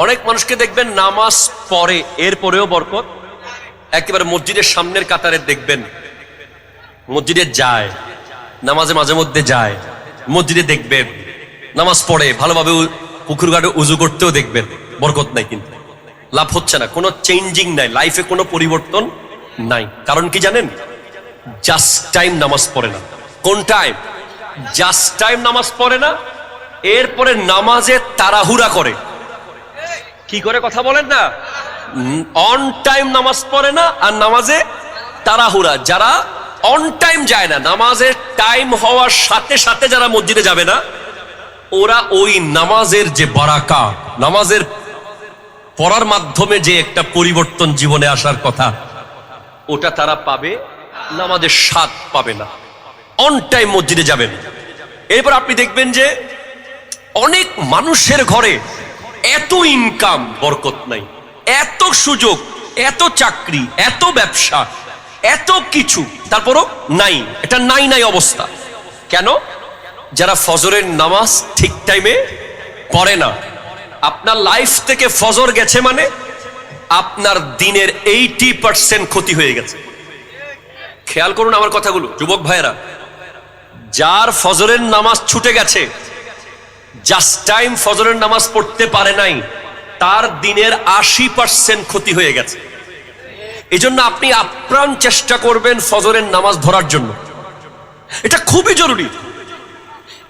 অনেক মানুষকে দেখবেন নামাজ পড়ে এরপরেও বরকত। একেবারে মসজিদের সামনের কাতারে দেখবেন মসজিদে যায়, নামাজে মাঝে মধ্যে যায়, মসজিদে দেখবেন নামাজ পড়ে ভালোভাবে, পুকুর ঘাটে উজু করতেও দেখবেন বরকত নাই, কিন্তু লাভ হচ্ছে না, কোনো চেঞ্জিং নাই, লাইফে কোনো পরিবর্তন নাই। কারণ কি জানেন? জাস্ট টাইম নামাজ পড়ে না। কোন টাইম? জাস্ট টাইম নামাজ পড়ে না, এরপরে নামাজে তাড়াহুড়া করে। কি করে কথা বলেন না? অন টাইম নামাজ পড়ে না আর নামাজে তাড়াহুড়া। যারা অন টাইম যায় না, নামাজের টাইম হওয়ার সাথে সাথে যারা মসজিদে যাবে না, ওরা ওই নামাজের যে বারাকা, নামাজের পড়ার মাধ্যমে যে একটা পরিবর্তন জীবনে আসার কথা, ওটা তারা পাবে, নামাজের স্বাদ পাবে না। অন টাইম মসজিদে যাবেন। এরপর আপনি দেখবেন যে অনেক মানুষের ঘরে এত ইনকাম, বরকত নাই, এত সুযোগ, এত চাকরি, এত ব্যবসা, এত কিছু, তারপরও নাই। এটা নাই নাই অবস্থা। কেন? যারা ফজরের নামাজ ঠিক টাইমে পড়ে না। আপনার লাইফ থেকে ফজর গেছে মানে আপনার দিনের 80% ক্ষতি হয়ে গেছে। খেয়াল করুন আমার কথাগুলো যুবক ভাইয়েরা, যার ফজরের নামাজ ছুটে গেছে, জাস্ট টাইম ফজরের নামাজ পড়তে পারে নাই, তার দিনের 80% ক্ষতি হয়ে গেছে। এই জন্য আপনি আপ্রাণ চেষ্টা করবেন ফজরের নামাজ ধরার জন্য, এটা খুবই জরুরি।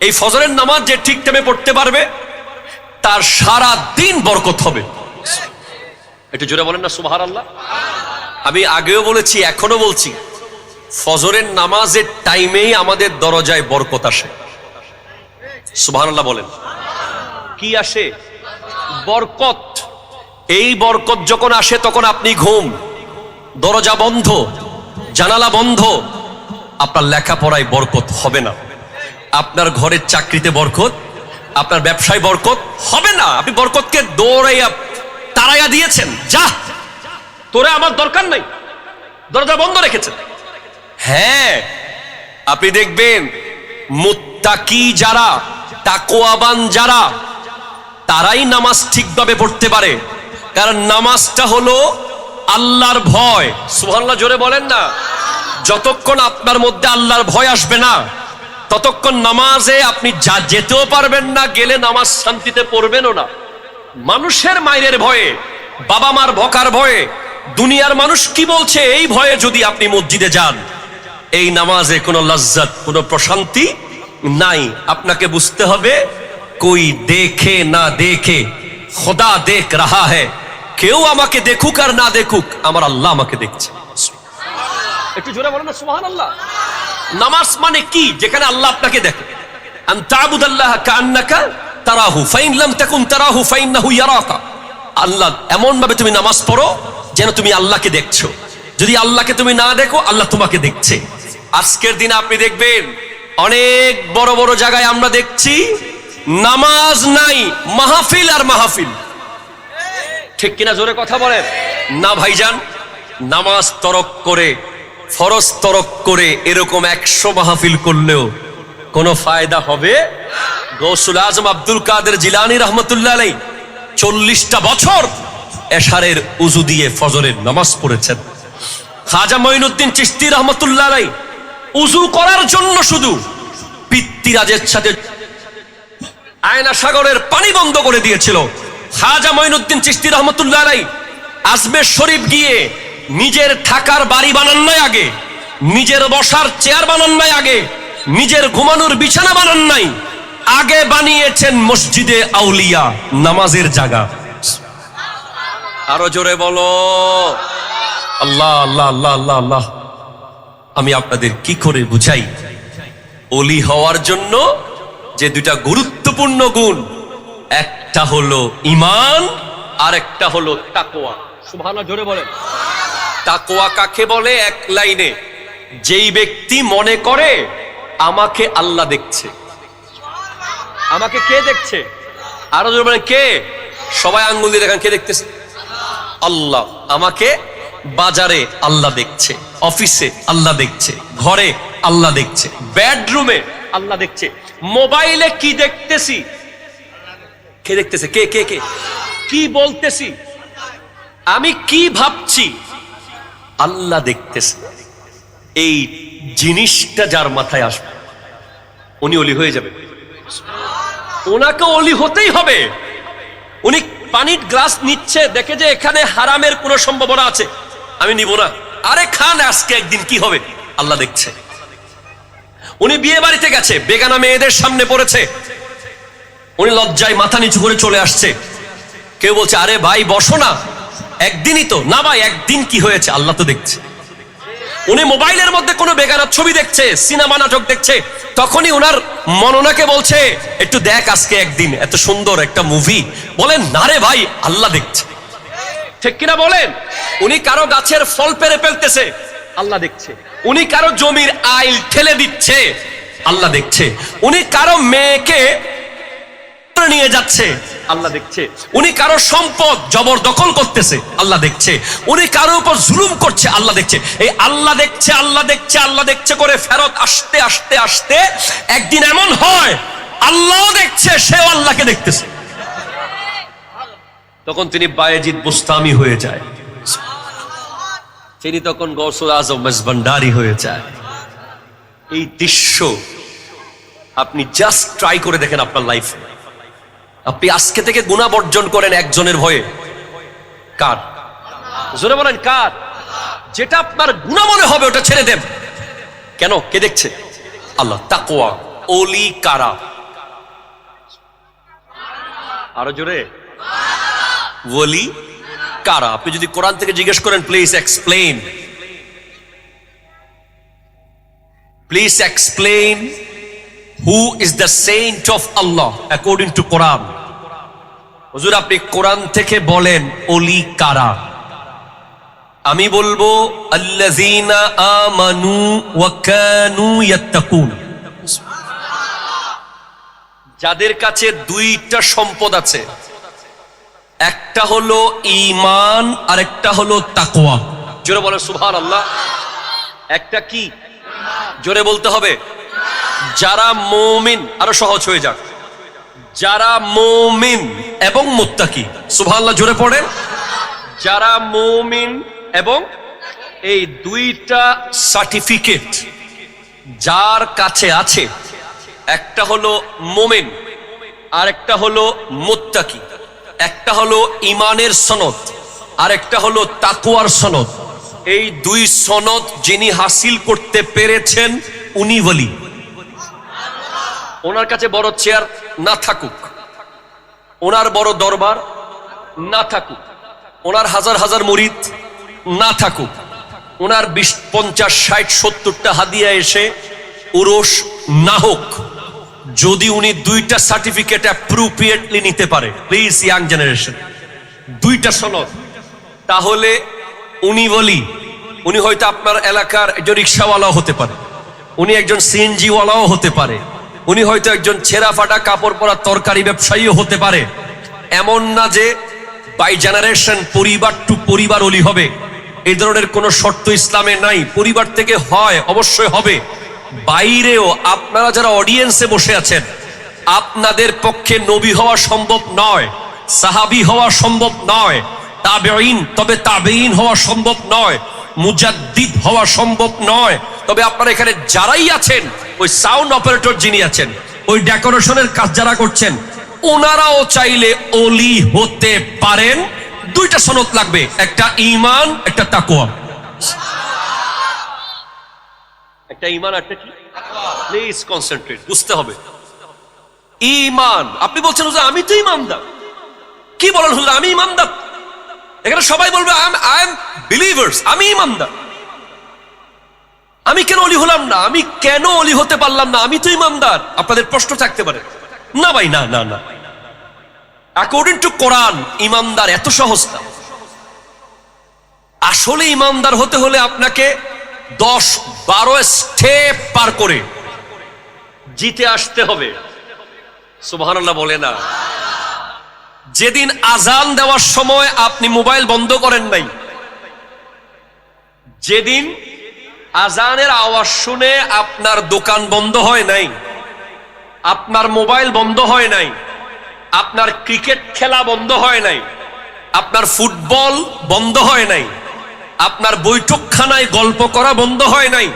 এই ফজরের নামাজ যে ঠিক টাইমে পড়তে পারবে, তার সারা দিন বরকত হবে। একটু জোরে বলেন না সুবহানাল্লাহ। আমি আগেও বলেছি, এখনো বলছি, ফজরের নামাজের টাইমেই আমাদের দরজায় বরকত আসে। সুবহানাল্লাহ বলেন। কি আসে? বরকত। এই বরকত যখন আসে তখন আপনি ঘুম, দরজা বন্ধ, জানালা বন্ধ, আপনার লেখাপড়ায় বরকত হবে না, আপনার ঘরের চাকরিতে বরকত, আপনার ব্যবসায় বরকত হবে না। আপনি বরকতকে দৌড়াইয়া তাড়াইয়া দিয়েছেন, যা তোরে আমার দরকার নাই, দরজা বন্ধ রেখেছেন। হ্যাঁ, আপনি দেখবেন মুত্তাকি যারা, তাকওয়াবান যারা, তারাই নামাজ ঠিকভাবে পড়তে পারে। কারণ নামাজটা হলো আল্লাহর ভয়। সুবহানাল্লাহ জোরে বলেন না। যতক্ষণ আপনার মধ্যে আল্লাহর ভয় আসবে না, ততক্ষণ নামাজে আপনি যেতেও পারবেন না, গেলে নামাজ শান্তিতে পড়বেনও না। মানুষের মায়ের ভয়ে, বাবা মার বকার ভয়ে, দুনিয়ার মানুষ কি বলছে এই ভয়ে যদি আপনি মসজিদে যান, এই নামাজে কোনো লজ্জত, কোনো প্রশান্তি নাই। আপনাকে বুঝতে হবে, কোই দেখে না দেখে খোদা দেখ রাহা হ্যায়। কেউ আমাকে দেখুক আর না দেখুক, আমার আল্লাহ আমাকে দেখছে। একটু জোরে বলেন না সুবহানাল্লাহ। নামাজ মানে কি? যেখানে আল্লাহ আপনাকে দেখে। আন তা'বুদাল্লাহ কাআন্নাকা তারাহু ফাইন লাম তাকুন তারাহু ফাইন্নাহু ইয়ারাকা। আল্লাহ এমন ভাবে তুমি নামাজ পড়ো যেন তুমি আল্লাহকে দেখছো। যদি আল্লাহকে তুমি না দেখো, আল্লাহ তোমাকে দেখছে। আজকের দিনে আপনি দেখবেন অনেক বড় বড় জায়গায় আমরা দেখছি নামাজ নাই, মাহফিল আর মাহফিল। ঠিক কিনা? জোরে কথা বলেন না ভাইজান। নামাজ তরক করে, ফরজ তরক করে এরকম 100 মাহফিল করলেও কোনো ফায়দা হবে? গৌসুল আজম আব্দুল কাদের জিলানী রহমতুল্লাহ আলাইহি 40টা বছর এশারের উজু দিয়ে ফজরের নামাজ পড়েছেন। খাজা মঈনুদ্দিন চিশতি রহমতুল্লাহ আলাইহি উজু করার জন্য শুধু পিতৃরাজের সাথে আয়না সাগরের পানি বন্ধ করে দিয়েছিল। খাজা মঈনুদ্দিন চিশতি রহমতুল্লাহ আলাইহি আজমের শরীফ গিয়ে নিজের থাকার বাড়ি বানান নাই আগে, নিজের বসার চেয়ার বানান নাই আগে, নিজের ঘুমানোর বিছানা বানান নাই আগে, বানিয়েছেন মসজিদে আউলিয়া, নামাজের জায়গা। আরো জোরে বলো আল্লাহ আল্লাহ আল্লাহ আল্লাহ আল্লাহ। আমি আপনাদের কি করে বুঝাই, ওলি হওয়ার জন্য যে দুটা গুরুত্বপূর্ণ গুণ, একটা হলো ঈমান আর একটা হলো তাকওয়া। সুবহানাল্লাহ জোরে বলেন। তাকওয়া কাকে বলে? এক লাইনে, যেই ব্যক্তি মনে করে আমাকে আল্লাহ দেখছে। আমাকে কে দেখছে? আরো জোরে বলেন কে? সবাই আঙ্গুল দিয়ে দেখেন কে দেখতেছে? আল্লাহ। আমাকে বাজারে আল্লাহ দেখছে, অফিসে আল্লাহ দেখছে, ঘরে আল্লাহ দেখছে, বেডরুমে আল্লাহ দেখছে, মোবাইলে কি দেখতেছি কে দেখতেছে? কে কে কে? কি বলতেছি, আমি কি ভাবছি, আল্লাহ দেখতেছে। এই জিনিসটা যার মাথায় আসবে উনি অলি হয়ে যাবে। ওনাকে অলি হতেই হবে। উনি পানির গ্লাস নিচ্ছে, দেখে যে এখানে হারামের কোনো সম্ভাবনা আছে, আমি নিব না। আরে খান, আজকে একদিন কি হবে আল্লাহ দেখছে। উনি বিয়ে বাড়িতে গেছে, বেগানা মেয়েদের সামনে পড়েছে, উনি লজ্জায় মাথা নিচু করে চলে আসছে। কেউ বলছে আরে ভাই বসো না, একদিনই তো। না ভাই, একদিন কি হয়েছে, আল্লাহ তো দেখছে। উনি মোবাইলের মধ্যে কোনো বেগানার ছবি দেখছে, সিনেমা নাটক দেখছে, তখনই উনার মন ওনাকে বলছে একটু দেখ আজকে একদিন, এত সুন্দর একটা মুভি। বলেন না রে ভাই, আল্লাহ দেখছে, ঠিক কিনা বলেন? উনি কারো গাছের ফল পেরে ফেলতেছে, আল্লাহ দেখছে। উনি কারো জমির আইল ঠেলে দিচ্ছে, আল্লাহ দেখছে। উনি কারো মেয়েকে নিয়ে যাচ্ছে, আল্লাহ দেখছে। উনি কারো সম্পদ জবরদখল করতেছে, আল্লাহ দেখছে। উনি কারো উপর জুলুম করছে, আল্লাহ দেখছে। এই আল্লাহ দেখছে, আল্লাহ দেখছে, আল্লাহ দেখছে করে ফেরত আসতে আসতে আসতে একদিন এমন হয় আল্লাহ দেখছে, সেও আল্লাহকে দেখতেছে। তখন তিনি বায়েজিদ বুস্তামি হয়ে যায়, তিনি তখন গৌসুল আজম মেজভান্ডারি হয়ে যায়। এই দৃশ্য আপনি জাস্ট ট্রাই করে দেখেন আপনার লাইফে। আপনি আজকে থেকে গুনাহ বর্জন করেন একজনের ভয়ে। কার? জোরে বলেন কার? যেটা আপনার গুনাহ মনে হবে ওটা ছেড়ে দেন। কেন? কে দেখছে? আল্লাহ। তাকওয়া, ওলি কারা? আরো জোরে, ওলি কারা? আপনি যদি কোরআন থেকে জিজ্ঞেস করেন, please explain, please explain who is the saint of Allah according to Quran? হুজুর আপনি কোরআন থেকে বলেন ওলি কারা? আমি বলবো আল্লাযীনা আমানু ওয়া কানু ইয়াত্তাকুন। যাদের কাছে দুইটা সম্পদ আছে, একটা হলো ঈমান আর একটা হলো তাকওয়া। জোরে বলেন সুবহানাল্লাহ। একটা কি? জোরে বলতে হবে। যারা মুমিন, আরো সহজ হয়ে যাক, যারা মুমিন এবং মুত্তাকি, সুবহানাল্লাহ জোরে পড়েন। যারা মুমিন এবং, এই দুইটা সার্টিফিকেট যার কাছে আছে, একটা হলো মুমিন আর একটা হলো মুত্তাকি। একটা হলো ঈমানের সনদ আর একটা হলো তাকওয়ার সনদ। এই দুই সনদ যিনি হাসিল করতে পেরেছেন উনি ওলি। ওনার কাছে বড় চেয়ার না থাকুক, ওনার বড় দরবার না থাকুক, ওনার হাজার হাজার মুরিদ না থাকুক, ওনার 20, 50, 60, 70টা হাদিয়া এসে উরস না হোক, যদি উনি দুইটা সার্টিফিকেট অ্যাপ্রোপ্রিয়েটলি নিতে পারে, প্লিজ ইয়াং জেনারেশন, দুইটা সনদ, তাহলে উনি বলি। উনি হয়তো আপনার এলাকার একজন রিক্সাওয়ালাও হতে পারে, উনি একজন সিএনজি ওয়ালাও হতে পারে, উনি হয়তো একজন ছেঁড়া ফাটা কাপড় পরা তরকারি ব্যবসায়ীও হতে পারে। এমন না যে বাই জেনারেশন পরিবার টু পরিবার ওলি হবে, এই ধরনের কোনো শর্ত ইসলামে নাই। পরিবার থেকে হয়, অবশ্যই হবে। বাইরেও আপনারা যারা অডিয়েন্সে বসে আছেন, আপনাদের পক্ষে নবী হওয়া সম্ভব নয়, সাহাবী হওয়া সম্ভব নয়, তাবেঈন, তবে তাবেঈন হওয়া সম্ভব নয়, মুজাদ্দিদ হওয়া সম্ভব নয়। তবে আপনারা এখানে যারাই আছেন, ওই সাউন্ড অপারেটর যিনি আছেন, ওই ডেকোরেশনের কাজ যারা করছেন, ওনারাও চাইলে ওলি হতে পারেন। দুইটা সনদ লাগবে, একটা ঈমান, একটা তাকওয়া। একটা ঈমান, একটা কি? প্লিজ কনসেন্ট্রেট, বুঝতে হবে। ঈমান, আপনি বলছেন হুজুর আমি তো ঈমানদার। কি বলেন হুজুর আমি ঈমানদার? এখানে সবাই বলবে আই এম বিলিভার্স, আমি ঈমানদার। আমি কেন ওলি হলাম না? আমি কেন ওলি হতে পারলাম না? আমি তো ঈমানদার। আপনাদের প্রশ্ন থাকতে পারে। না ভাই, না না না, অ্যাকর্ডিং টু কোরআন ঈমানদার এত সহজ না। আসলে ঈমানদার হতে হলে আপনাকে 10-12 স্টেপ পার করে জিতে আসতে হবে। সুবহানাল্লাহ বলে না। যেদিন আজান দেওয়ার সময় আপনি মোবাইল বন্ধ করেন নাই, যেদিন আজানের আওয়াজ শুনে আপনার দোকান বন্ধ হয় নাই, আপনার মোবাইল বন্ধ হয় নাই, আপনার ক্রিকেট খেলা বন্ধ হয় নাই, আপনার ফুটবল বন্ধ হয় নাই, আপনার বৈঠকখানায় গল্প করা বন্ধ হয় নাই,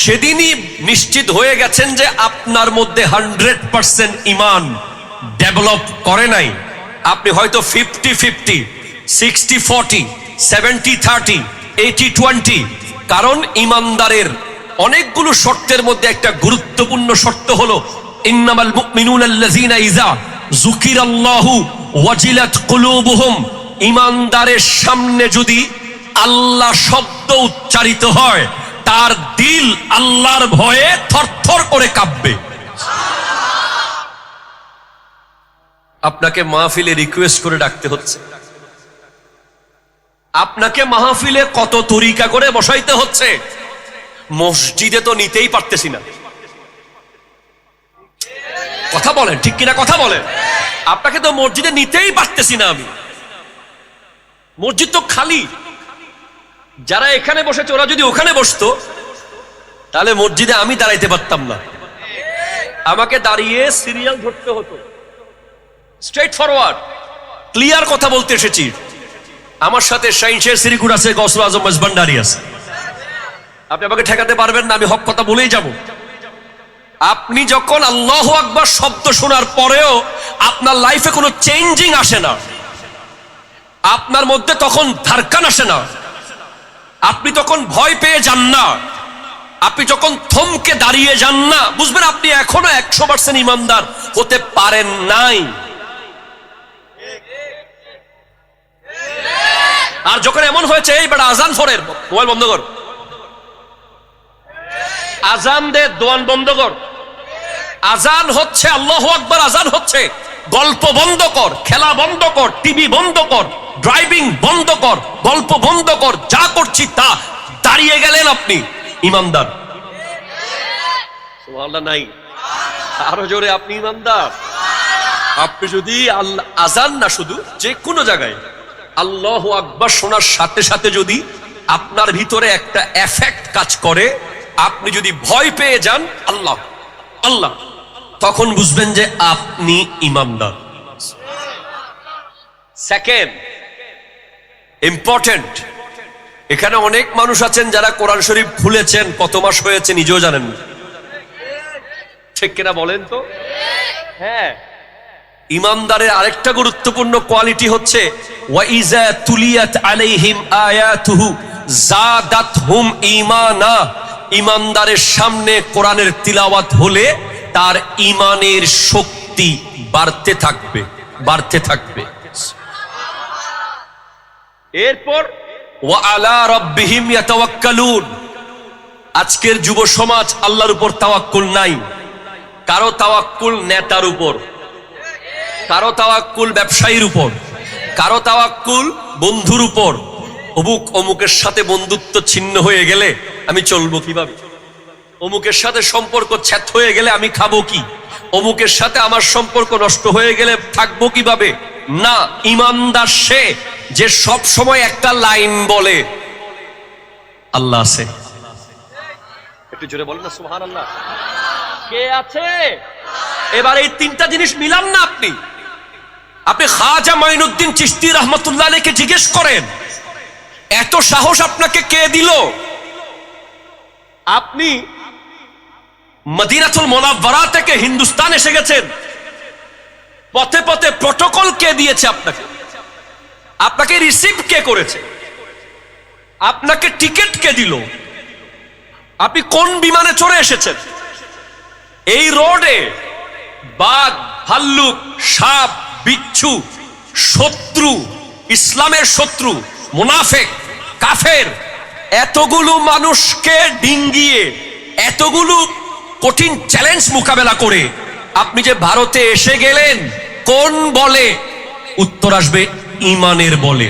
সেদিনই নিশ্চিত হয়ে গেছেন যে আপনার মধ্যে 100% ঈমান ডেভেলপ করে নাই। আপনি হয়তো 50-50, 60-40, 70-30, 80-20। কারণ ঈমানদারের অনেকগুলো শর্তের মধ্যে একটা গুরুত্বপূর্ণ শর্ত হলো ইন্নামাল মুমিনুনা আল্লাযীনা ইযা যুকিরাল্লাহু ওয়াজিলাত কুলুবুহুম। ঈমানদারের সামনে যদি আল্লাহ শব্দ উচ্চারিত হয়, তার দিল আল্লাহর ভয়ে থরথর করে কাঁপবে। আপনাকে মাহফিলে রিকোয়েস্ট করে ডাকতে হচ্ছে, আপনাকে মাহফিলে কত তরিকা করে বসাইতে হচ্ছে, মসজিদে তো নিতেই পারতেছি না। কথা বলেন ঠিক কিনা? কথা বলেন। আপনাকে তো মসজিদে নিতেই পারতেছি না আমি। মসজিদ তো খালি। যারা এখানে বসেছে ওরা যদি ওখানে বসতো, তাহলে মসজিদে আমি দাঁড়াইতে পারতাম না। আমাকে দাঁড়িয়ে সিরিয়াল ধরতে হতো। স্ট্রেট ফরওয়ার্ড ক্লিয়ার কথা বলতে এসেছি। আমার সাথে শাইনশের সিরিকুর আছে, গৌসুল আজম মজবান্ডারি আছে। আপনি আমাকে ঠেকাতে পারবেন না, আমি হক কথা বলেই যাব। আপনি যখন আল্লাহু আকবার শব্দ শোনার পরেও আপনার লাইফে কোনো চেঞ্জিং আসে না, আপনার মধ্যে তখন ধারকান আসে না, আপনি তখন ভয় পেয়ে যান না, আপনি যখন থমকে দাঁড়িয়ে যান না, বুঝবেন আপনি এখনো 100% ঈমানদার হতে পারেন নাই। আর যখন এমন হয়েছে এই বেটা আজান ফরের, মোবাইল বন্ধ কর, আজান দে, দোয়ান বন্ধ কর, আজান হচ্ছে আল্লাহু আকবার, আজান হচ্ছে, গল্প বন্ধ কর, খেলা বন্ধ কর, টিভি বন্ধ কর, ড্রাইভিং বন্ধ কর, গল্প বন্ধ কর, যা করছি তা। দাঁড়িয়ে গেলেন আপনি ঈমানদার। সুবহানাল্লাহ নাই? আরো জোরে, আপনি ঈমানদার। আপনি যদি আজান না, শুধু যে কোনো জায়গায় আল্লাহু আকবার শোনার সাথে সাথে যদি আপনার ভিতরে একটা এফেক্ট কাজ করে, আপনি যদি ভয় পেয়ে যান আল্লাহ আল্লাহ, তখন বুঝবেন যে আপনি ঈমানদার। সেকেন্ড ইম্পর্টেন্ট, এখানে অনেক মানুষ আছেন যারা কোরআন শরীফ খুলেছেন, কত মাস হয়েছে নিজেও জানেন না। ঠিক কিনা বলেন তো? হ্যাঁ। ঈমানদারের আরেকটা গুরুত্বপূর্ণ কোয়ালিটি হচ্ছে ওয়াইজা তুলিয়াত আলাইহিম আয়াতুহু যাদাতহুম ঈমানা। ঈমানদারের সামনে কোরআনের তিলাওয়াত হলে তার ঈমানের শক্তি বাড়তে থাকবে, বাড়তে থাকবে। এরপর ওয়া আলা রাব্বিহিম ইয়াতাওয়াক্কালুন। আজকের যুব সমাজ আল্লাহর উপর তাওয়াক্কুল নাই। কারো তাওয়াক্কুল নেতার উপর, কারো তাওয়াক্কুল ব্যবসায়ীর উপর, কারো তাওয়াক্কুল বন্ধুর উপর। অমুকের সাথে বন্ধুত্ব ছিন্ন হয়ে গেলে আমি চলবো কিভাবে, অমুকের সাথে সম্পর্ক ছ্যাত হয়ে গেলে আমি খাবো কি, অমুকের সাথে আমার সম্পর্ক নষ্ট হয়ে গেলে থাকবো কিভাবে। না, ঈমানদার সে যে সব সময় একটা লাইন বলে, আল্লাহ আছে। একটু জোরে বলেন না সুবহানাল্লাহ। কে আছে? এবার এই তিনটা জিনিস মিলান না আপনি। আপনি খাজা মাইনুদ্দিন চিশতি রাহমাতুল্লাহ আলাইহিকে জিজ্ঞেস করেন, এত সাহস আপনাকে কে দিল? আপনি মদিনাতুল মুনাওয়ারা থেকে হিন্দুস্তান এসে গেছেন, পথে পথে প্রটোকল কে দিয়েছে আপনাকে? আপনাকে রিসিভ কে করেছে? আপনাকে টিকিট কে দিল? আপনি কোন বিমানে চড়ে এসেছেন? এই রোডে বাঘ, ভাল্লুক, সাপ, বিচ্ছু, শত্রু, ইসলামের শত্রু, মুনাফেক, কাফের, এতগুলো মানুষকে ডিঙ্গিয়ে, এতগুলো কঠিন চ্যালেঞ্জ মোকাবেলা করে আপনি যে ভারতে এসে গেলেন, কোন বলে? উত্তর আসবে ঈমানের বলে।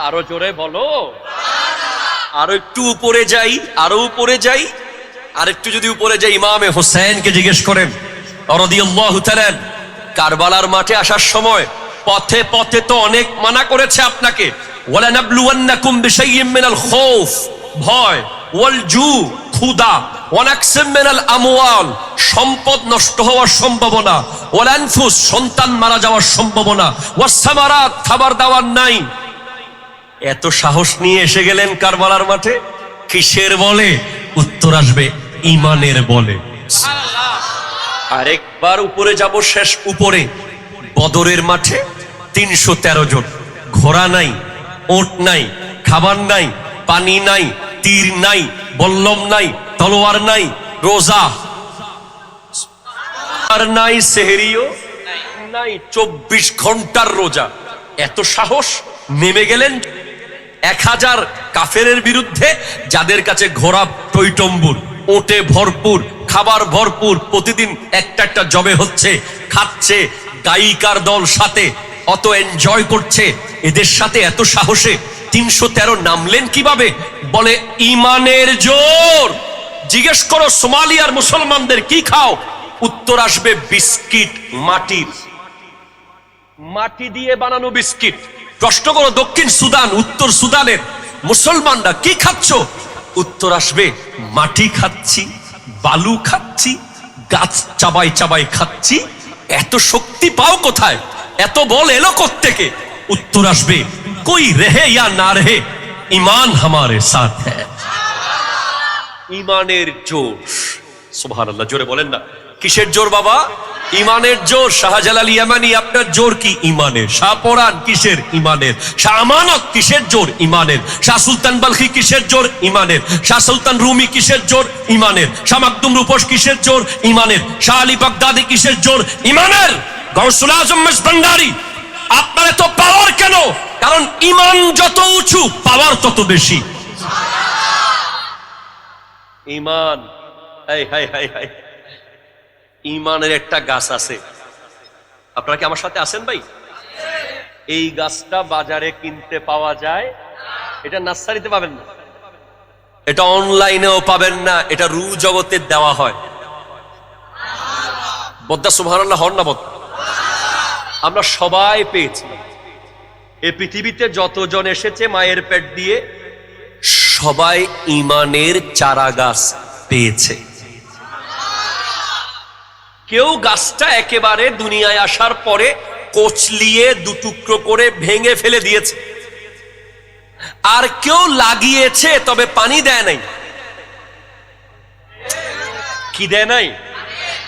আরো জোরে বলো। আরো একটু উপরে যাই, আরো উপরে যাই, আরেকটু যদি উপরে যাই, ইমামে হোসেনকে জিজ্ঞেস করেন রাদিয়াল্লাহু তাআলা, কারবালার মাঠে আসার সময় পথে পথে তো অনেক মানা করেছে আপনাকে, ওয়ালা নাবলুওয়ান্নাকুম বিশাইয়্যিম মিনাল খাউফ, ভয়, ওয়াল জু, ক্ষুধা, ওয়ানাকসিম মিনাল আমওয়াল, সম্পদ নষ্ট হওয়ার সম্ভাবনা, ওয়াল আনফুস, সন্তান মারা যাওয়ার সম্ভাবনা, ওয়াস সামারাত, খাবার দাবার নাই। এত সাহস নিয়ে এসে গেলেন কারবালার মাঠে, কিসের বলে? উত্তর আসবে ঈমানের বলে। আরেকবার উপরে যাব, শেষ উপরে, বদরের মাঠে 313 জন, ঘোড়া নাই, ওট নাই, খাবার নাই, পানি নাই, তীর নাই, বল্লম নাই, তলোয়ার নাই, রোজা আর নাই, সেহরিও নাই, 24 ঘন্টার রোজা। এত সাহস, নেমে গেলেন 1000 কাফেরের বিরুদ্ধে, যাদের কাছে ঘোড়া টইটম্বুর, ওটে ভরপুর, খাবার ভরপুর, প্রতিদিন একটা একটা জবে হচ্ছে, খাচ্ছে, গায়িকার দল সাথে, অত এনজয় করছে। এদের সাথে এত সাহসে 313 নামলেন কিভাবে? বলে ঈমানের জোর। জিজ্ঞেস করো সোমালিয়ার মুসলমানদের কি খাও? উত্তর আসবে বিস্কিট, মাটি দিয়ে বানানো বিস্কিট। প্রশ্ন করো দক্ষিণ সুদান, উত্তর সুদানের মুসলমানরা কি খাচ্ছ? উত্তর আসবে মাটি খাচ্ছি, বালু খাচ্ছি, গাছ চাবাই চাবাই খাচ্ছি। এত শক্তি পাও কোথায়? এত বল এলো কোত্থেকে? উত্তর আসবে কোই রেহে ইয়া না রেহে, ঈমান হামারে সাথ হ্যায়। ঈমানের জোর। সুবহানাল্লাহ, জোরে বলেন না। কিসের জোর বাবা? ঈমানের জোর। শাহজালাল ইয়ামানি, আপনার জোর কি? ঈমানের। শাহ পরান কিসের? ঈমানের। শাহ আমানত কিসের জোর? ঈমানের। শাহ সুলতান বালখি কিসের জোর? ঈমানের। শাহ সুলতান রুমি কিসের জোর? ঈমানের। শাহ মাকদুম রূপস কিসের জোর? ঈমানের। শাহ আলী বাগদাদি কিসের জোর? ঈমানের। গাউসুল আজম মেজবান্ডারি, আপনার এত পাওয়ার কেন? কারণ ঈমান যত উঁচু, পাওয়ার তত বেশি। ঈমান, হাই হাই হাই হাই, ঈমানের একটা গাছ আছে। আপনারা কি আমার সাথে আছেন ভাই? এই গাছটা বাজারে কিনতে পাওয়া যায়, এটা নার্সারিতে পাবেন না, এটা অনলাইনেও পাবেন না, এটা রু জগতে দেওয়া হয়। বদ্দা সুবহানাল্লাহ, হন না বদ্দা? আমরা সবাই পেয়েছি। এই পৃথিবীতে যতজন এসেছে মায়ের পেট দিয়ে, সবাই ঈমানের চারা গাছ পেয়েছে। কেউ গাছটা একেবারে দুনিয়ায় আসার পরে কোচলিয়ে দুটুকরো করে ভেঙে ফেলে দিয়েছে, আর কেউ লাগিয়েছে তবে পানি দেয় নাই। কি দেয় নাই?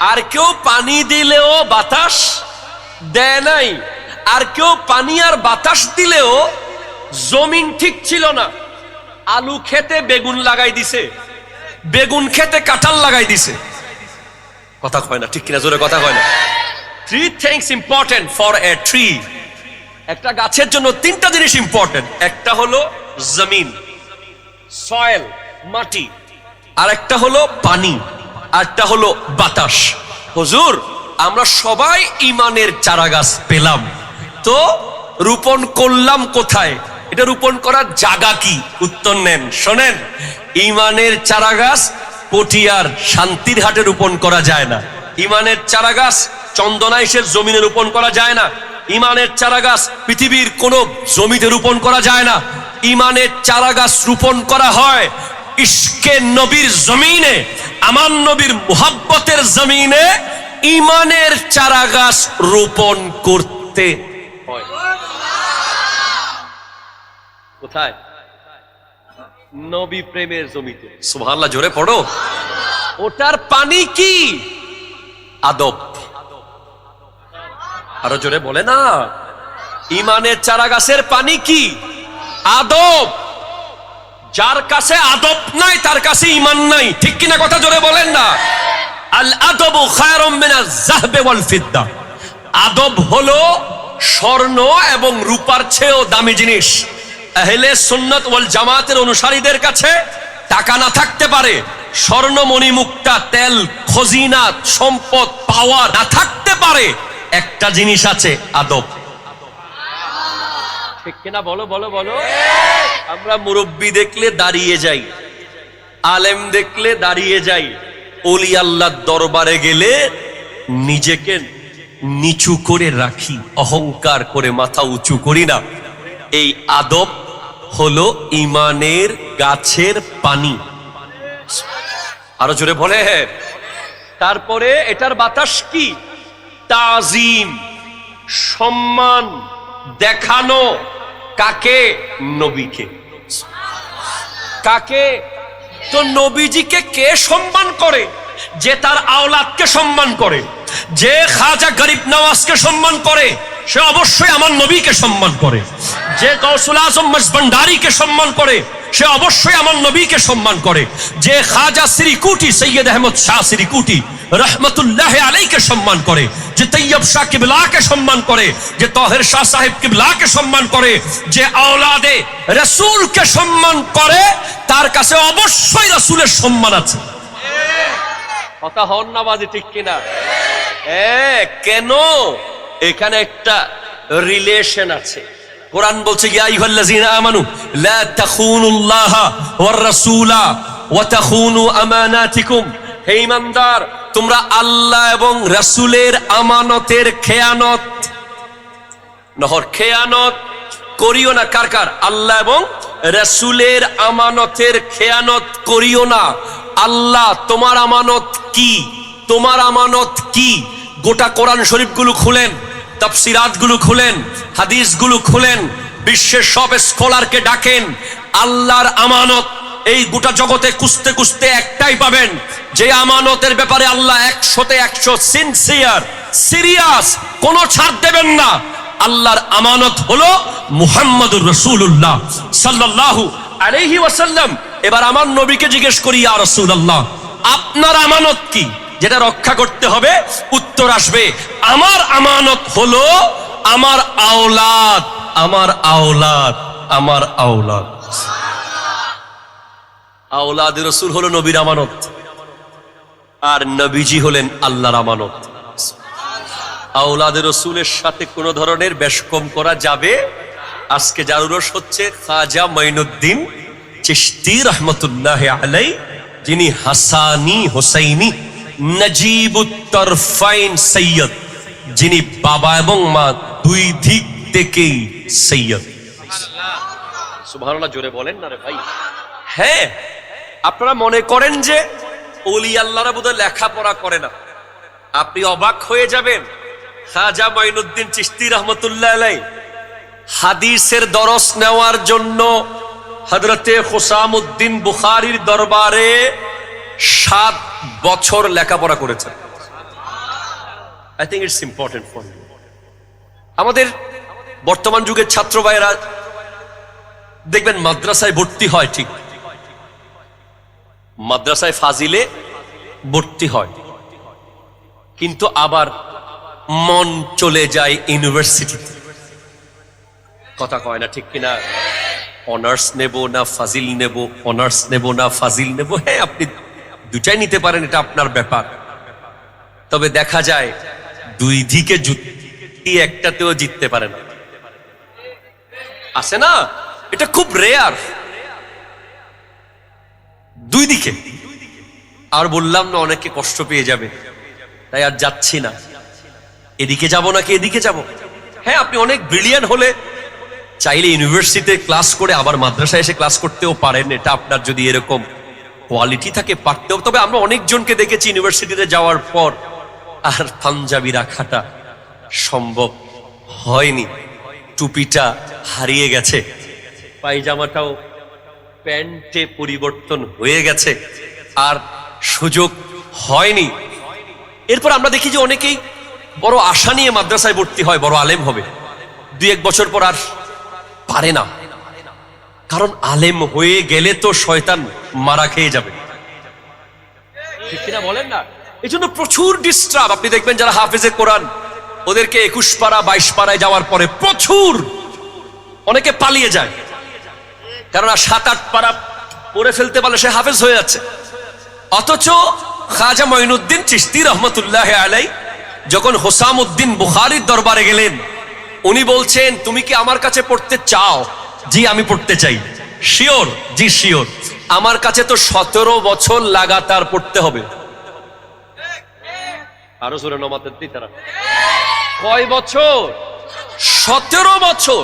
আর কেউ পানি দিলেও বাতাস দেয় নাই, আর কেউ পানি আর বাতাস দিলেও জমিন ঠিক ছিল না। আলু খেতে বেগুন লাগাই দিছে, বেগুন খেতে কাঁঠাল লাগাই দিছে। কথা কয় না, ঠিক কিনা? জোরে কথা কয় না। 3 things important for a tree. একটা গাছের জন্য 3টা জিনিস ইম্পর্টেন্ট। একটা হলো জমিন, সয়েল, মাটি, আর একটা হলো পানি, আর একটা হলো বাতাস। হুজুর, আমরা সবাই ঈমানের চারা গাছ পেলাম, তো রোপণ করলাম কোথায়? এটা রোপণ করার জায়গা কি? উত্তর নেন, শোনেন। ঈমানের চারা গাছ পটিয়ার শান্তির হাটে রোপণ করা যায় না। ঈমানের চারা গাছ চন্দনাইশের জমিনে রোপণ করা যায় না। ঈমানের চারা গাছ পৃথিবীর কোন জমিতে রোপণ করা যায় না। ঈমানের চারা গাছ রোপণ করা হয় ইশকে নবীর জমিনে, আমার নবীর মুহাব্বতের জমিনে। ঈমানের চারা গাছ রোপণ করতে হয় কোথায়? নবী প্রেমের জমিতে। সুবহানাল্লাহ, জোরে পড়ো। ওটার পানি কি? আদব। আরো জোরে বলে না। ঈমানের চারা গাছের পানি কি? আদব। যার কাছে আদব নাই তার কাছে ঈমান নাই, ঠিক কিনা? কথা জোরে বলেন না। আল আদবু খায়রুম মিনাজ যাহবি ওয়াল ফিদ্দা। আদব হলো স্বর্ণ এবং রূপার চেয়েও দামি জিনিস। আহলে সুন্নাত ওয়াল জামাতের অনুসারীদের কাছে টাকা না থাকতে পারে, স্বর্ণ মণি মুক্তা তেল খজিনা সম্পদ পাওয়ার না থাকতে পারে, একটা জিনিস আছে, আদব। ঠিক কিনা? বলো বলো বলো। আমরা মুরব্বি দেখলে দাঁড়িয়ে যাই, আলেম দেখলে দাঁড়িয়ে যাই, ওলি আল্লাহর দরবারে গেলে নিজেকে নিচু করে রাখি, অহংকার করে মাথা উঁচু করি না। এই আদব হলো ঈমানের গাছের পানি। আরো জোরে বলে। তারপরে এটার বাতাস কি? তাজিম, সম্মান দেখানো। কাকে? নবীকে। কাকে? তো নবীজিকে কে সম্মান করে? যে তার আওলাদকে সম্মান করে। যে খাজা গরিব নওয়াজকে সম্মান করে সে অবশ্যই আমার নবীকে সম্মান করে। যে গৌসুল আজম মজবন্ডারিকে সম্মান করে সে অবশ্যই আমার নবীকে সম্মান করে। যে খাজা সিরিকুটি সৈয়দ আহমদ শাহ সিরিকুটি রহমতুল্লাহ আলাইকে সম্মান করে, যে তৈয়ব শাহ কিবলাকে সম্মান করে, যে তাহের শাহ সাহেব কিবলাকে সম্মান করে, যে আওলাদে রাসূলকে সম্মান করে, তার কাছে অবশ্যই রাসূলের সম্মান আছে। কথা হন না বাজে, ঠিক কিনা? কেন? এখানে একটা রিলেশন আছে। কোরআন বলছে ইয়া আইয়ুহাল্লাযীনা আমানু লা তাখুনুল্লাহা ওয়ার রাসূলা ওয়া তাখুনু আমানাতিকুম। হে ঈমানদার, তোমরা আল্লাহ এবং রাসূলের আমানতের খেয়ানত করিও না। কার কার? আল্লাহ এবং রাসূলের আমানতের খেয়ানত করিও না। আল্লাহ তোমার আমানত কি? তোমার আমানত কি? গোটা কোরআন শরীফগুলো খুলেন, তাফসিরাতগুলো খুলেন, হাদিসগুলো খুলেন, বিশ্বের সব স্কলারকে ডাকেন। আল্লাহর আমানত এই গোটা জগতে খুঁজতে খুঁজতে একটাই পাবেন, যে আমানতের ব্যাপারে আল্লাহ 100তে 100 সিরিয়াস, কোনো ছাড় দেবেন না। আল্লাহর আমানত হলো মুহাম্মদুর রাসূলুল্লাহ সাল্লাল্লাহু আলাইহি ওয়াসাল্লাম। এবার আমার নবীকে জিজ্ঞেস করি, ইয়া রাসূলুল্লাহ, আপনার আমানত কি, যেটা রক্ষা করতে হবে? উত্তর আসবে, আমার আমানত হলো আমার আওলাদ, আমার আওলাদ, আমার আওলাদ। আওলাদ রাসূল হলো নবীর আমানত, আর নবীজি হলেন আল্লাহর আমানত। আওলাদ রাসূলের সাথে কোন ধরনের বেশকম করা যাবে? আজকে যার উরস হচ্ছে খাজা মঈনুদ্দিন চিশতি রহমতুল্লাহ আলাই, যিনি হাসানি হুসাইনি নজিবুত তরফাইন সৈয়দ, যিনি বাবা এবং মা দুই দিক থেকেই সৈয়দ। সুবহানাল্লাহ, জোরে বলেন না রে ভাই। হ্যাঁ, আপনারা মনে করেন যে ওলি আল্লাহরা বোধহয় লেখাপড়া করে না। আপনি অবাক হয়ে যাবেন, খাজা মঈনুদ্দিন চিশতি রহমতুল্লাহ আলাই হাদিসের দরস নেওয়ার জন্য হযরতে হুসামউদ্দিন বুখারীর দরবারে 7 বছর লেখাপড়া করেছেন। I think it's important for you. আমাদের বর্তমান যুগের ছাত্র ভাইয়েরা দেখবেন মাদ্রাসায় ভর্তি হয়, ঠিক মাদ্রাসায় ফাজিলে ভর্তি হয়, কিন্তু আবার মন চলে যায় ইউনিভার্সিটিতে। কথা কয় না, ঠিক কিনা? অনার্স নেব না ফাজিল নেব, অনার্স নেব না ফাজিল নেব। হ্যাঁ, আপনি দুটাই নিতে পারেন, এটা আপনার ব্যাপার। তবে দেখা যায় দুই দিকে যুক্তি, একটাতেও জিততে পারে না। আছে না? এটা খুব রেয়ার। দুই দিকে। আর বললাম না, অনেকে কষ্ট পেয়ে যাবে, তাই আর যাচ্ছি না। এদিকে যাব নাকি এদিকে যাব? হ্যাঁ, আপনি অনেক ব্রিলিয়ান্ট হলে চাইলে ইউনিভার্সিটিতে ক্লাস করে আবার মাদ্রাসায় এসে ক্লাস করতেও পারেন। এটা আপনার যদি এরকম কোয়ালিটি থাকে পারতেও। তবে আমরা অনেকজনকে দেখেছি ইউনিভার্সিটিতে যাওয়ার পর আর পাঞ্জাবি রাখাটা সম্ভব হয়নি, টুপিটা হারিয়ে গেছে, পায়জামাটাও প্যান্টে পরিবর্তন হয়ে গেছে, আর সুযোগ হয়নি। এরপর আমরা দেখি যে অনেকেই বড় আশা নিয়ে মাদ্রাসায় ভর্তি হয়, বড় আলেম হবে, 2-1 বছর পর আর পারে না। কারণ আলেম হয়ে গেলে তো শয়তান মারা খেয়ে যাবে, ঠিক কিনা বলেন না? এই জন্য প্রচুর ডিস্টার্ব। আপনি দেখবেন যারা হাফেজে কোরআন, ওদেরকে 21 পারা 22 পারায় যাওয়ার পরে প্রচুর অনেকে পালিয়ে যায়, কেননা 7-8 পারা পড়ে ফেলতে পারলে সে হাফেজ হয়ে যাচ্ছে। অথচ খাজা মঈনুদ্দিন চিশতি রহমতুল্লাহ আলাই যখন হুসামউদ্দিন বুখারীর দরবারে গেলেন, উনি বলছেন, তুমি কি আমার কাছে পড়তে চাও? জি, আমি পড়তে চাই। শিওর? জি শিওর। আমার কাছে তো 17 বছর লাগাতার পড়তে হবে। আরো জোরে নমাতের দিই তারা। কয় বছর? 17 বছর।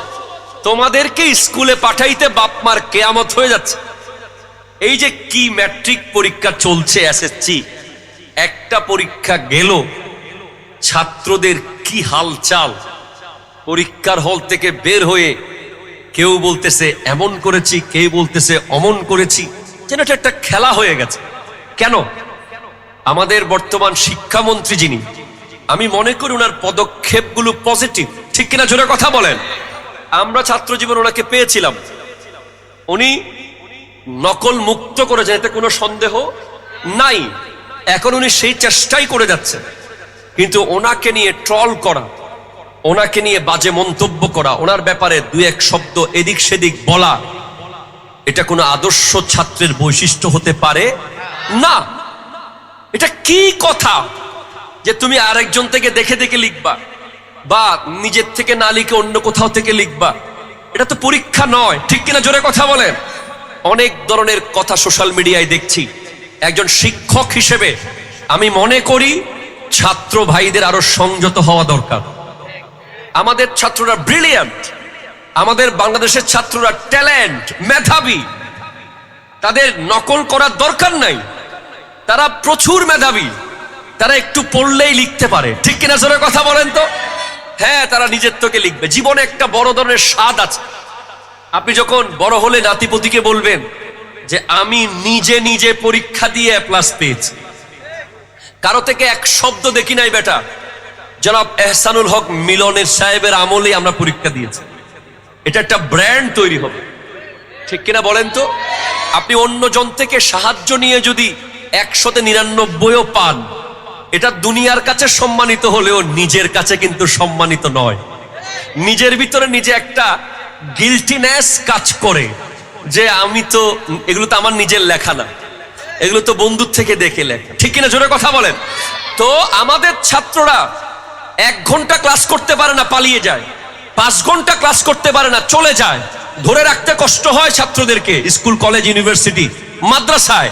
তোমাদেরকে স্কুলে পাঠাইতে বাপ মার কেয়ামত হয়ে যাচ্ছে। এই যে কি ম্যাট্রিক পরীক্ষা চলছে এসএসসি, একটা পরীক্ষা গেল, ছাত্রদের কি হালচাল, পরীক্ষার হল থেকে বের হয়ে কেউ বলতেছে এমন করেছি, কেউ বলতেছে অমন করেছি, যেন এটা একটা খেলা হয়ে গেছে। কেন? আমাদের বর্তমান শিক্ষামন্ত্রী যিনি, আমি মনে করি ওনার পদক্ষেপগুলো পজিটিভ, ঠিক কিনা জোরে কথা বলেন। আমরা ছাত্র জীবন ওনাকে পেয়েছিলাম, উনি নকল মুক্ত করেছেন, এতে কোনো সন্দেহ নাই। এখন উনি সেই চেষ্টাই করে যাচ্ছেন, কিন্তু ওনাকে নিয়ে ট্রল করা, ওনাকে নিয়ে বাজে মন্তব্য করা, ওনার ব্যাপারে দুই এক শব্দ এদিক সেদিক বলা, এটা কোনো আদর্শ ছাত্রের বৈশিষ্ট্য হতে পারে না। এটা কি কথা যে তুমি আরেকজন থেকে দেখে দেখে লিখবা, বা নিজের থেকে না লিখে অন্য কোথাও থেকে লিখবা? এটা তো পরীক্ষা নয়, ঠিক কিনা জোরে কথা বলেন। অনেক ধরনের কথা সোশ্যাল মিডিয়ায় দেখছি। একজন শিক্ষক হিসেবে আমি মনে করি ছাত্র ভাইদের আরো সংযত হওয়া দরকার। আমাদের ছাত্ররা ব্রিলিয়ান্ট, আমাদের বাংলাদেশের ছাত্ররা ট্যালেন্ট, মেধাবী, তাদের নকল করার দরকার নাই, তারা প্রচুর মেধাবী, তারা একটু পড়লেই লিখতে পারে, ঠিক কিনা জোরে কথা বলেন তো। হ্যাঁ, তারা নিজের থেকে লিখবে। জীবনে একটা বড় ধরনের স্বাদ আছে। আপনি যখন বড় হলে নাতিপতিকে বলবেন যে আমি নিজে নিজে পরীক্ষা দিয়ে প্লাস পেয়েছি, কারো থেকে এক শব্দ দেখি নাই বেটা, জনাব এহসানুল হক মিলনের সাহেবের আমলে আমরা পরীক্ষা দিয়েছি। এটা একটা ব্র্যান্ড তৈরি হবে, ঠিক কিনা বলেন তো। আপনি অন্য জন থেকে সাহায্য নিয়ে যদি 199ও পান, এটা দুনিয়ার কাছে সম্মানিত হলেও নিজের কাছে কিন্তু সম্মানিত নয়। নিজের ভিতরে নিজে একটা গিল্টিনেস কাজ করে যে আমি তো, এগুলো তো আমার নিজের লেখা না, এগুলো তো বন্ধুর থেকে দেখে লেখা, ঠিক কিনা জোরে কথা বলেন। তো আমাদের ছাত্ররা 1 ঘন্টা ক্লাস করতে পারে না, পালিয়ে যায়। 5 ঘন্টা ক্লাস করতে পারে না, চলে যায়। ধরে রাখতে কষ্ট হয় ছাত্রদেরকে স্কুল, কলেজ, ইউনিভার্সিটি, মাদ্রাসায়।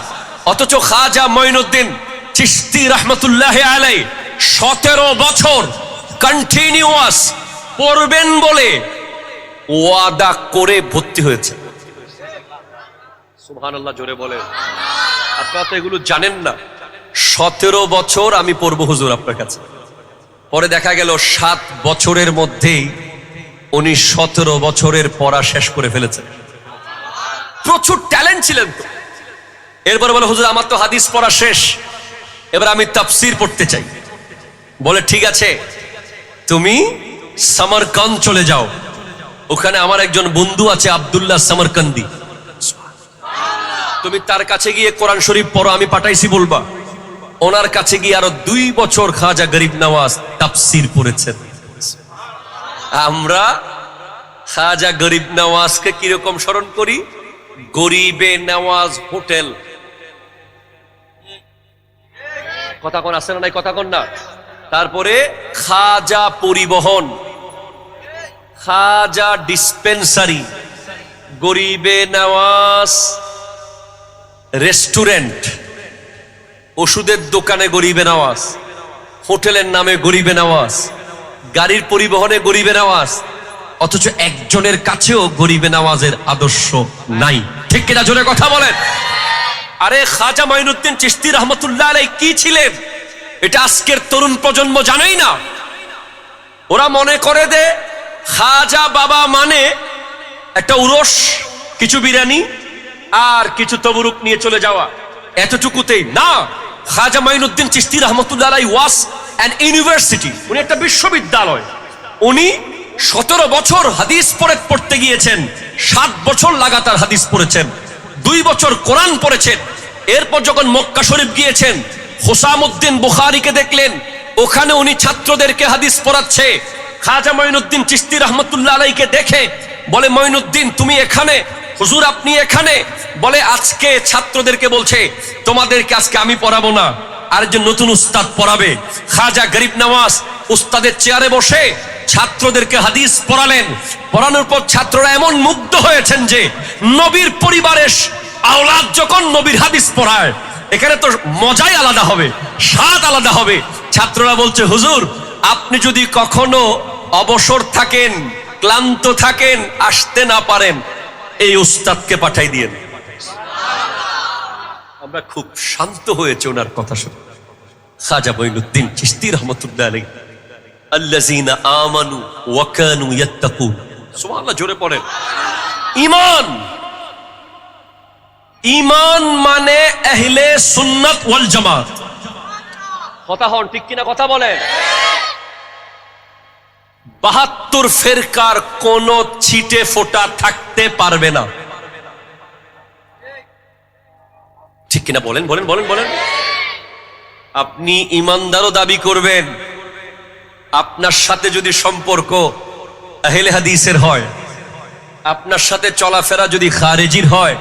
অথচ খাজা মঈনুদ্দিন চিশতি রহমতুল্লাহ আলাইহি 17 বছর কন্টিনিউয়াস পড়বেন বলে ওয়াদা করে ভর্তি হয়েছে। সুবহানাল্লাহ, জোরে বলেন। আপনারা তো এগুলো জানেন না। 17 বছর আমি পড়বো হুজুর আপনার কাছে। পরে দেখা গেল 7 বছরের মধ্যেই উনি 17 বছরের পড়া শেষ করে ফেলেছেন। প্রচুর ট্যালেন্ট ছিলেন তো। এরপরে বলে হুজুর আমার তো হাদিস পড়া শেষ, এবার আমি তাফসীর পড়তে চাই। বলে ঠিক আছে, তুমি সামারকান্দ চলে যাও, ওখানে আমার একজন বন্ধু আছে আব্দুল্লাহ সামারকান্দি, তুমি তার কাছে গিয়ে কোরআন শরীফ পড়ো, আমি পাঠাইছি বলবা। ওনার কাছে গিয়ে আরো 2 বছর খাজা গরিব নওয়াজ তাফসীর পড়েছেন। আমরা খাজা গরিব নওয়াজকে কিরকম স্মরণ করি? গরিবে নওয়াজ হোটেল। কথা কোন আছে না নাই? কথা কোন না। তারপরে খাজা পরিবহন, খাজা ডিসপেন্সারি, গরিবে নওয়াজ রেস্টুরেন্ট, ওষুধের দোকানে গরিবে নওয়াজ, হোটেলের নামে গরিবে নওয়াজ, গাড়ির পরিবহনে গরিবে নওয়াজ। অথচ একজনের কাছেও গরিবে নওয়াজের আদর্শ নাই, ঠিক কিনা জোরে কথা বলেন। আরে খাজা মঈনুদ্দিন চিশতি রহমতুল্লাহ আলাইহি কি ছিলেন এটা আজকের তরুণ প্রজন্ম জানেই না। ওরা মনে করে যে খাজা বাবা মানে একটা উরস, কিছু বিরিয়ানি আর কিছু তবরুক নিয়ে চলে যাওয়া, এতটুকুতেই না। খাজা মঈনুদ্দিন চিশতি রহমতুল্লাহ আলাইহি ওয়াজ অ্যান ইউনিভার্সিটি, উনি একটা বিশ্ববিদ্যালয়। উনি 17 বছর হাদিস পড়তে গিয়েছেন, 7 বছর লাগাতার হাদিস পড়েছেন, 2 বছর কোরআন পড়েছেন। এরপর যখন মক্কা শরীফ গিয়েছেন, হোসামউদ্দিন বুখারীকে দেখলেন, ওখানে উনি ছাত্রদেরকে হাদিস পড়াচ্ছে। খাজা মঈনুদ্দিন চিশতি রহমতুল্লাহ আলাইহিকে দেখে বলে, মঈনুদ্দিন তুমি এখানে, হুজুর আপনি এখানে? বলে আজকে ছাত্রদেরকে বলছে তোমাদেরকে আজকে আমি পড়াবো না, আরেকজন নতুন উস্তাদ পড়াবে। খাজা গরিব নওয়াজ উস্তাদের চেয়ারে বসে ছাত্রদেরকে হাদিস পড়ালেন। পড়ানোর পর ছাত্ররা এমন মুগ্ধ হয়েছেন যে নবীর পরিবারের আওলাদ যখন নবীর হাদিস পড়ায়, এখানে তো মজাই আলাদা হবে, স্বাদ আলাদা হবে। ছাত্ররা বলছে হুজুর আপনি যদি কখনো অবসর থাকেন, ক্লান্ত থাকেন, আসতে না পারেন, এই উস্তাদকে পাঠাই দিয়েন। আমরা খুব শান্ত হয়েছে ওনার কথা শুনে। খাজা মঈনুদ্দিন চিশতি রহমাতুল্লাহ আলাইহি, আল্লাযীনা আমানু ওয়া কানু ইয়াত্তাকুন। সুবহানাল্লাহ, জোরে পড়েন। ঈমান, ঈমান মানে আহলে সুন্নাত ওয়াল জামাত। কথা হন ঠিক কিনা? কথা বলেন। 72 ফেরকার কোন ছিটে ফোঁটা থাকতে পারবে না, ঠিক কিনা? বলেন বলেন বলেন বলেন। আপনি ইমানদারও দাবি করবেন, আপনার সাথে যদি সম্পর্ক আহলে হাদিসের হয়, আপনার সাথে চলাফেরা যদি খারেজির হয়,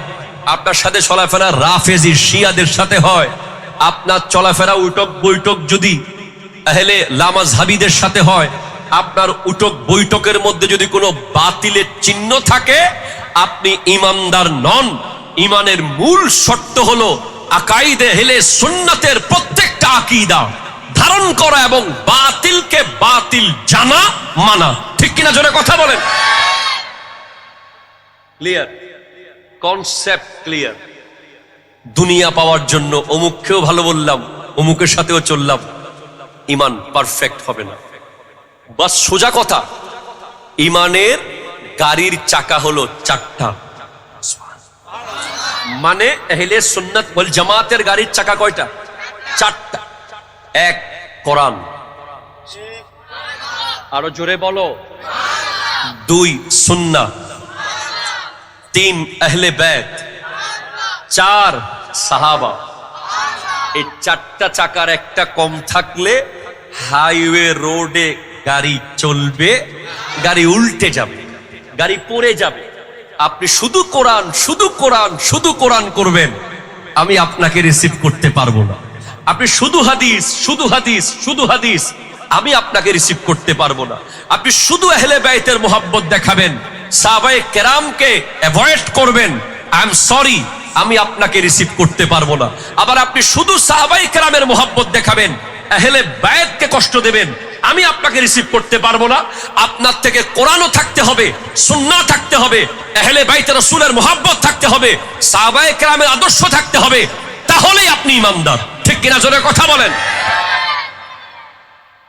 আপনার সাথে চলাফেরা রাফেজি শিয়াদের সাথে হয়, আপনার চলাফেরা উঠক বৈঠক যদি আহলে লামাজহাবিদের সাথে হয়, আপনার উঠক বৈঠকের মধ্যে যদি কোনো বাতিলের চিহ্ন থাকে, আপনি ইমানদার নন। ইমানের মূল শর্ত হলো আকাইদে আহলে সুন্নাতের প্রত্যেকটা আকীদা ধারণ করা এবং বাতিলকে বাতিল জানা, মানা, ঠিক কিনা? জোরে কথা বলেন। ক্লিয়ার? Concept clear? দুনিয়া পাওয়ার জন্য অমুককেও ভালো বললাম, অমুকের সাথেও চললাম, ইমান পারফেক্ট হবে না। বাস সোজা কথা, ইমানের গাড়ির চাকা হলো 4টা। মানে আহলে সুন্নাত ওয়াল জামাতের গাড়ির চাকা কয়টা? 4টা। 1 কোরআন, আরো জোরে বলো। 2 সুন্নাহ, 3 আহলে বাইত, 4 সাহাবা। এই 4টা চাকার একটা কম থাকলে হাইওয়ে রোডে গাড়ি চলবে, গাড়ি উল্টে যাবে, গাড়ি পড়ে যাবে। আপনি শুধু কোরআন শুধু কোরআন শুধু কোরআন করবেন, আমি আপনাকে রিসিভ করতে পারবো না। আপনি শুধু হাদিস শুধু হাদিস শুধু হাদিস, আমি আপনাকে রিসিভ করতে পারবো না। আপনি শুধু আহলে বাইতের মোহাব্বত দেখাবেন, সাহাবায়ে কেরামকে অ্যাভয়েড করবেন, আই এম সরি, আমি আপনাকে রিসিভ করতে পারবো না। আবার আপনি শুধু সাহাবায়ে কেরামের মোহাব্বত দেখাবেন, আহলে বাইতকে কষ্ট দেবেন, আমি আপনাকে রিসিভ করতে পারবো না। আপনার থেকে কোরআনও থাকতে হবে, সুন্নাহ থাকতে হবে, আহলে বাইত রাসূলের মোহাব্বত থাকতে হবে, সাহাবায়ে কেরামের আদর্শ থাকতে হবে, তাহলেই আপনি ইমানদার, ঠিক কিনা? জোরে কথা বলেন।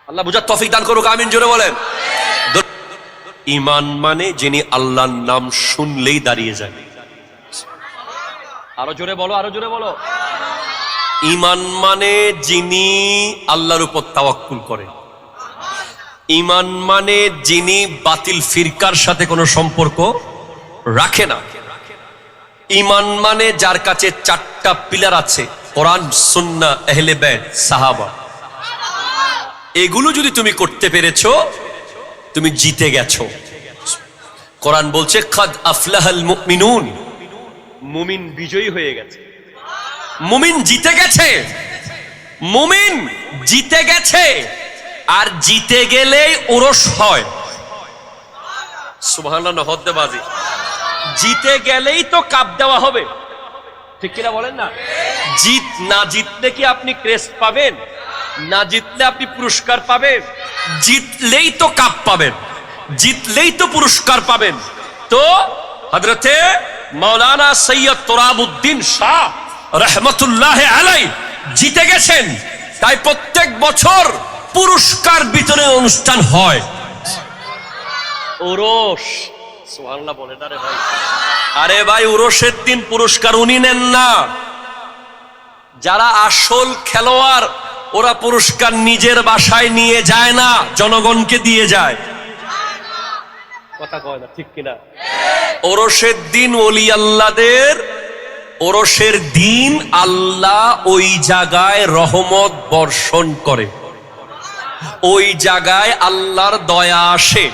আল্লাহ বুঝার তৌফিক দান করুক, আমিন। জোরে বলেন। ঈমান মানে যিনি আল্লাহর নাম শুনলেই দাঁড়িয়ে যায়। আরো জোরে বলো, আরো জোরে বলো। ঈমান মানে যিনি আল্লাহর উপর তাওয়াক্কুল করে। ঈমান মানে যিনি বাতিল ফিরকার সাথে কোনো সম্পর্ক রাখে না। ঈমান মানে যার কাছে 4টা পিলার আছে, কোরআন, সুন্নাহ, আহলে বাইত, সাহাবা। এগুলো যদি তুমি করতে পেরেছো, তুমি জিতে গেছো। কোরআন বলছে কাদ আফলাহাল মুমিনুন, মুমিন বিজয়ী হয়ে গেছে, মুমিন জিতে গেছে, মুমিন জিতে গেছে। আর জিতে গেলেই ওরস হয়। সুবহানাল্লাহ, নহদ্দেবাজি। জিতে গেলেই তো কাপ দেওয়া হবে, ঠিক কিনা বলেন না? না জিতলে কি আপনি ক্রেস্ট পাবেন? না জিতলে আপনি পুরস্কার পাবেন? জিতলেই তো কাপ পাবেন, জিতলেই তো পুরস্কার পাবেন। তো হযরতে মাওলানা সৈয়দ তোরাবউদ্দিন শাহ রহমতুল্লাহ আলাইহি জিতে গেছেন, তাই প্রত্যেক বছর পুরস্কার বিতরণ অনুষ্ঠান হয়। ওরস, সুবহানাল্লাহ বলে না রে ভাই। আরে ভাই, ওরসের দিন পুরস্কার উনি নেন না, যারা আসল খেলোয়াড় ওরা পুরস্কার নিজের বাসায় নিয়ে যায় না, জনগণকে দিয়ে যায়। কথা কয় না, ঠিক কিনা? ওরসের দিন ওলি আল্লাহদের, ওরসের দিন আল্লাহ ওই জায়গায় রহমত বর্ষণ করে, ওই জায়গায় আল্লাহর দয়া আসে।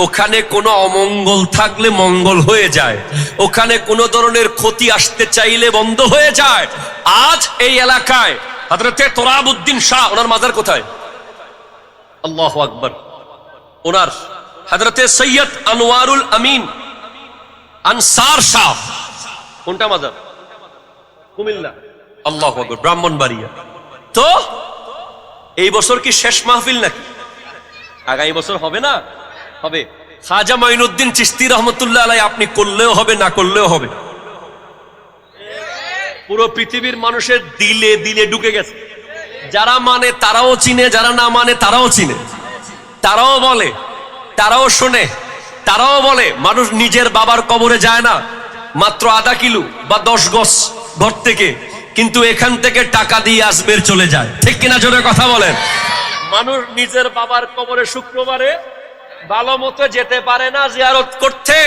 ওখানে কোনো অমঙ্গল থাকলে মঙ্গল হয়ে যায়, ওখানে কোনো ধরনের ক্ষতি আসতে চাইলে বন্ধ হয়ে যায়। আজ এই এলাকায় হযরতে তোরাবউদ্দিন শাহ, ওনার মাজার কোথায়? আল্লাহু আকবার। ওনার হযরতে সৈয়দ আনোয়ারুল আমিন আনসার শাহ, কোনটা মাজার? কুমিল্লা। আল্লাহু আকবার, ব্রাহ্মণবাড়িয়া। তো এই বছর কি শেষ মাহফিল নাকি? আগামী বছর হবে না? হবে। খাজা মঈনুদ্দিন চিশতি রহমতুল্লাহ আলাইহি আপনি করলেও হবে, না করলেও হবে। পুরো পৃথিবীর মানুষের দিলে দিলে ঢুকে গেছে। যারা মানে তারাও চিনে, যারা না মানে তারাও চিনে, তারাও বলে, তারাও শোনে, তারাও বলে মানুষ নিজের বাবার কবরে যায় না মাত্র আধা কিলো বা 10 গজ ঘর থেকে, কিন্তু এখান থেকে টাকা দিয়ে আজমের চলে যায়। ঠিক কিনা জোরে কথা বলেন? মানুষ নিজের বাবার কবরে শুক্রবারে ভালো মতো যেতে পারে না জিয়ারত করতে,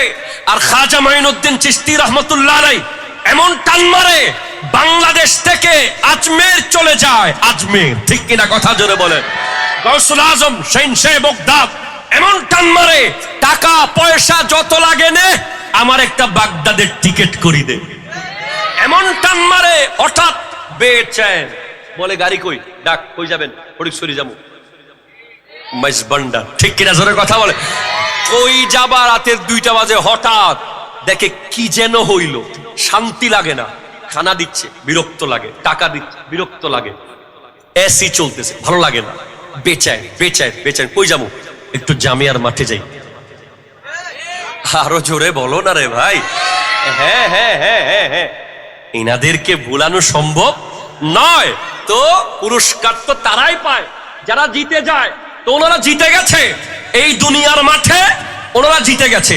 আর খাজা মাইনুদ্দিন চিশতি রহমতুল্লাহ আলাইহি এমন টান মারে বাংলাদেশ থেকে আজমের চলে যায়। আজমের, ঠিক কিনা কথা জোরে বলেন? গৌসুল আজম শাহ বগদাদ এমন টান মারে, টাকা পয়সা যত লাগে নে, আমার একটা বাগদাদের টিকিট করি দে। এমন টান মারে, হঠাৎ বেচেন বলে গাড়ি কই, ডাক, কই যাবেন? ফটিকছড়ি যাবো। মাইজবান্ডা, ঠিক কিনা জোরে কথা বলে? কই যাবা? রাতের 2টা বাজে হঠাৎ দেখে কি যেন হইল, শান্তি লাগে না। খানা দিচ্ছে, বিরক্ত লাগে। টাকা দিচ্ছে, বিরক্ত লাগে। এসি চলতেছে, ভালো লাগে না। বেচায় বেচায় বেচায়, কই যাবো? একটু জামিয়ার মাঠে যাই। আরো জোরে বলো না রে ভাই। হ্যাঁ হ্যাঁ হ্যাঁ হ্যাঁ হ্যাঁ, এনাদেরকে ভুলানো সম্ভব নয়। তো পুরস্কার তো তারাই পায় যারা জিতে যায়। তো ওনারা জিতে গেছে এই দুনিয়ার মাঠে, ওনারা জিতে গেছে।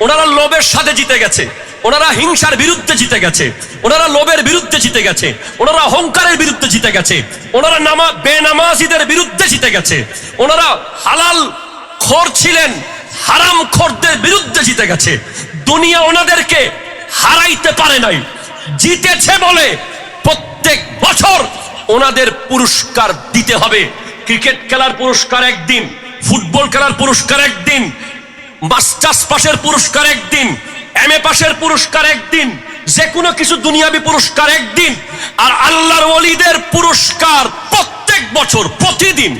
ওনারা লোভের সাথে জিতে গেছে, ওনারা হিংসার বিরুদ্ধে জিতে গেছে, ওনারা লোভের বিরুদ্ধে জিতে গেছে, ওনারা অহংকারের বিরুদ্ধে জিতে গেছে, ওনারা বেনামাজিদের বিরুদ্ধে জিতে গেছে, ওনারা হালাল খোর ছিলেন, হারাম খোরদের বিরুদ্ধে জিতে গেছে। দুনিয়া ওনাদেরকে হারাইতে পারে নাই। জিতেছে বলে প্রত্যেক বছর ওনাদের পুরস্কার দিতে হবে। ক্রিকেট খেলার পুরস্কার একদিন, ফুটবল খেলার পুরস্কার একদিন, মাস্টার্স পাশের পুরস্কার একদিন, এমএ পাশের পুরস্কার একদিন, যে কোনো কিছু দুনিয়াবি পুরস্কার একদিন। আর আল্লাহর ওলিদের পুরস্কার প্রত্যেক বছর, প্রতিদিন।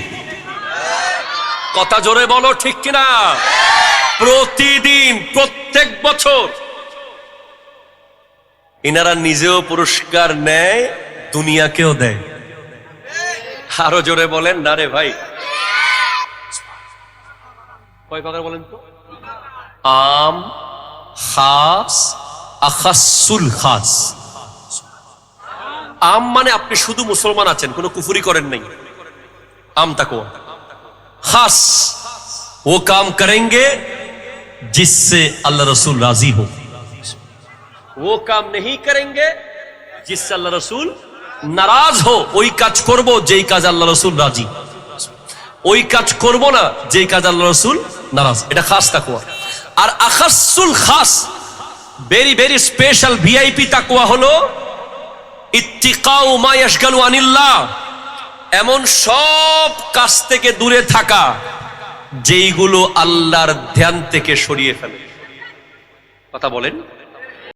কথা জোরে বলো, ঠিক কিনা? প্রতিদিন, প্রত্যেক বছর। ইনারা নিজেও পুরস্কার নেয়, দুনিয়াকেও দেয়। আরো জোরে বলেন না রে ভাই। কয় প্রকার বলেন তো? আম, খাস, আখাসুল খাস। আম মানে আপনি শুধু মুসলমান আছেন, কোনো কুফরি করেন নাই, আম তাকওয়া। खास वो काम करेंगे जिससे अल्लाह रसूल राजी हो, वो काम नहीं करेंगे जिससे अल्लाह रसूल नाराज हो। ওই কাজ করব যেই কাজ আল্লাহ রসুল রাজি, ওই কাজ করব না যেই কাজ আল্লাহ রসুল নারাজ। এটা খাস তাকওয়া। আর আখাসুল খাস, ভেরি ভেরি স্পেশাল ভিআইপি তাকওয়া হলো ইত্তিকাউ মা ইয়াশগালু আনিল্লাহ, এমন সব কাজ থেকে দূরে থাকা যেইগুলো আল্লাহর ধ্যান থেকে সরিয়ে ফেলে। কথা বলেন।